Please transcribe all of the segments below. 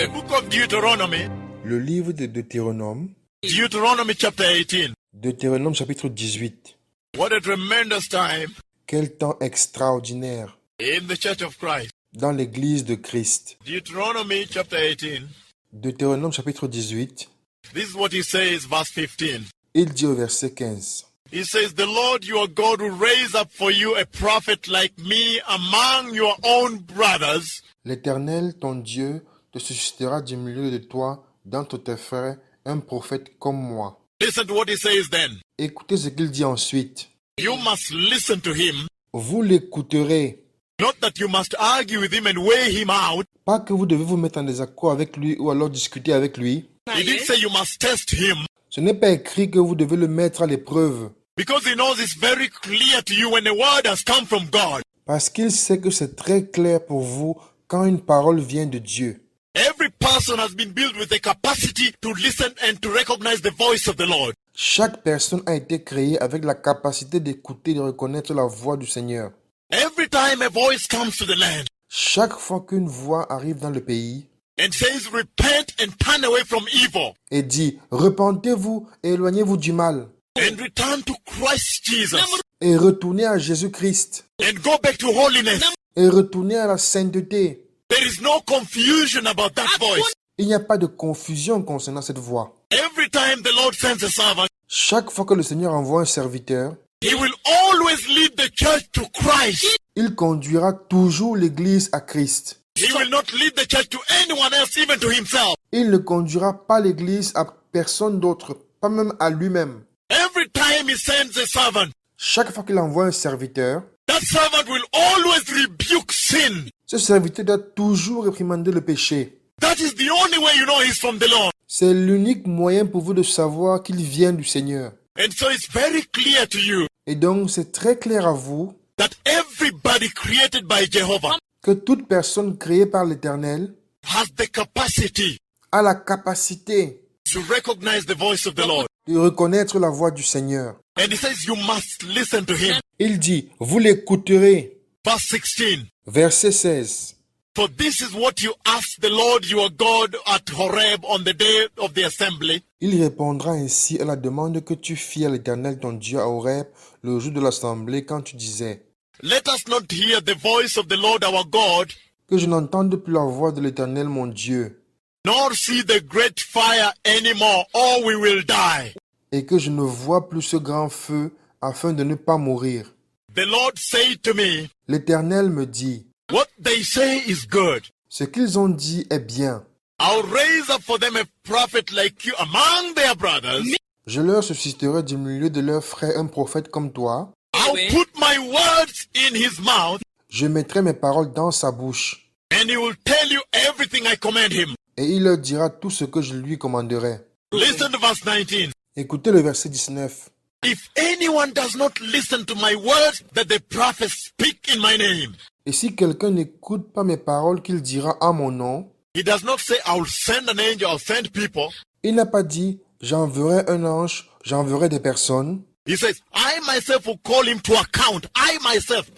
The book of Deuteronomy, Le livre de Deutéronome, Deuteronomy chapter 18. Deutéronome chapitre 18. What a tremendous time Quel temps extraordinaire in the church of Christ. dans l'église de Christ. Deuteronomy chapter 18. Deutéronome chapitre 18, This is what he says, verse 15. il dit au verset 15. He says, the Lord your God will raise up for you a prophet like me among your own brothers. L'Éternel, ton Dieu, te suscitera du milieu de toi, d'entre tes frères, un prophète comme moi. Listen to what he says then. Écoutez ce qu'il dit ensuite. You must listen to him. Vous l'écouterez. Not that you must argue with him and weigh him out. Pas que vous devez vous mettre en désaccord avec lui ou alors discuter avec lui. He didn't say you must test him. Ce n'est pas écrit que vous devez le mettre à l'épreuve. Because he knows it's very clear to you when a word has come from God. Parce qu'il sait que c'est très clair pour vous quand une parole vient de Dieu. Every person has been built with the capacity to listen and to recognize the voice of the Lord. Chaque personne a été créée avec la capacité d'écouter et de reconnaître la voix du Seigneur. Every time a voice comes to the land Chaque fois qu'une voix arrive dans le pays and says, repent and turn away from evil et dit « Repentez-vous et éloignez-vous du mal and return to Christ Jesus et retournez à Jésus-Christ and go back to holiness, et retournez à la sainteté. there is no confusion about that voice. » Il n'y a pas de confusion concernant cette voix. Every time the Lord sends a servant, Chaque fois que le Seigneur envoie un serviteur, he will always lead the church to Christ. il conduira toujours l'Église à Christ. He will not lead the church to anyone else, even to himself. Il ne conduira pas l'Église à personne d'autre, pas même à lui-même. Every time he sends a servant, Chaque fois qu'il envoie un serviteur, that servant will always rebuke sin. ce serviteur doit toujours réprimander le péché. That is the only way you know he's from the Lord. C'est l'unique moyen pour vous de savoir qu'il vient du Seigneur. And so it's very clear to you Et donc, c'est très clair à vous that everybody created by Jehovah que toute personne créée par l'Éternel has the capacity a la capacité to recognize the voice of the Lord. de reconnaître la voix du Seigneur. And he says you must listen to him. Il dit, vous l'écouterez. Verse 16. Verset 16. For this is what you asked the Lord your God at Horeb on the day of the assembly. Il répondra ainsi à la demande que tu fis à l'Éternel ton Dieu à Horeb le jour de l'assemblée quand tu disais Let us not hear the voice of the Lord our God, que je n'entende plus la voix de l'Éternel mon Dieu nor see the great fire anymore, or we will die. et que je ne vois plus ce grand feu afin de ne pas mourir. The Lord said to me, L'Éternel me dit, what they say is good. ce qu'ils ont dit est bien. I'll raise up for them a prophet like you among their brothers. Je leur susciterai du milieu de leurs frères un prophète comme toi. I'll put my words in his mouth, Je mettrai mes paroles dans sa bouche and he will tell you everything I command him. et il leur dira tout ce que je lui commanderai. Listen to verse 19. Écoutez le verset 19. If anyone does not listen to my words that the prophets speak in my name, Et si quelqu'un n'écoute pas mes paroles qu'il dira en mon nom, he does not say, I'll send an angel, I'll send people. il n'a pas dit j'enverrai un ange, j'enverrai des personnes. He says, I myself will call him to account. I myself.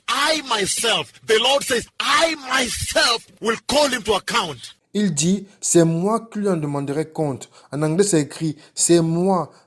The Lord says, I myself will call him to account. Il dit c'est moi qui lui en demanderai compte. En anglais c'est écrit c'est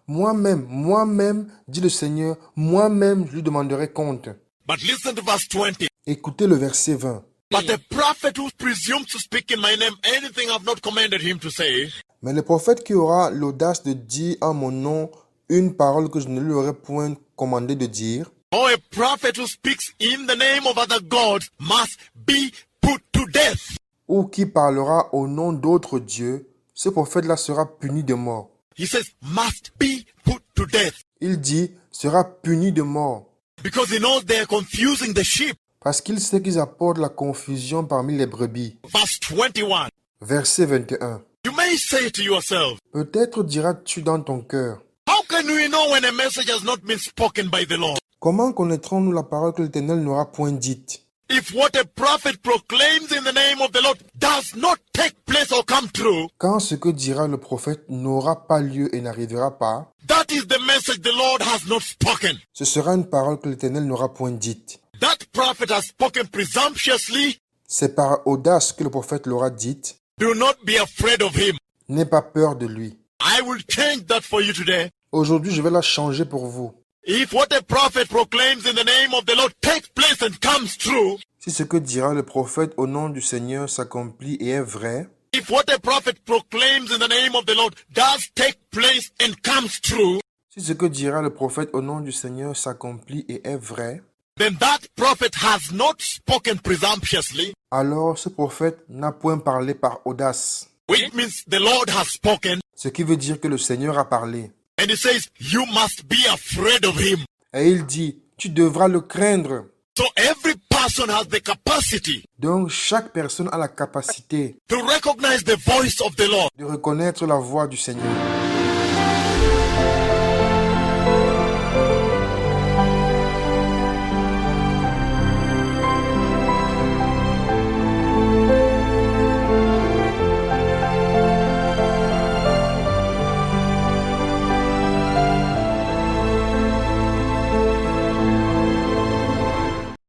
moi-même, dit le Seigneur, moi-même je lui demanderai compte. But listen to verse 20. Écoutez le verset 20. But a prophet who presumes to speak in my name anything I've not commanded him to say, Mais le prophète qui aura l'audace de dire en mon nom une parole que je ne lui aurais point commandé de dire, or a prophet who speaks in the name of other gods must be put to death. ou qui parlera au nom d'autres dieux, ce prophète-là sera puni de mort. He says, must be put to death. Il dit, sera puni de mort, Because he knows they are confusing the sheep. parce qu'il sait qu'ils apportent la confusion parmi les brebis. Verse 21. Verset 21. You may say to yourself, Peut-être diras-tu dans ton cœur, how can we know when a message has not been spoken by the Lord? comment connaîtrons-nous la parole que l'Éternel n'aura point dite? If what a prophet proclaims in the name of the Lord does not take place or come true, Quand ce que dira le prophète n'aura pas lieu et n'arrivera pas, that is the message the Lord has not spoken. ce sera une parole que l'Éternel n'aura point dite. That prophet has spoken presumptuously, C'est par audace que le prophète l'aura dite, Do not be afraid of him. N'aie pas peur de lui. I will change that for you today. Aujourd'hui, je vais la changer pour vous. If what a prophet proclaims in the name of the Lord takes place and comes true, Si ce que dira le prophète au nom du Seigneur s'accomplit et est vrai, if what a prophet proclaims in the name of the Lord does take place and comes true, si ce que dira le prophète au nom du Seigneur s'accomplit et est vrai, then that prophet has not spoken presumptuously, alors ce prophète n'a point parlé par audace. which means the Lord has spoken, Ce qui veut dire que le Seigneur a parlé. and he says, you must be afraid of him. Et il dit, tu devras le craindre. So every person has the capacity Donc chaque personne a la capacité to recognize the voice of the Lord. de reconnaître la voix du Seigneur.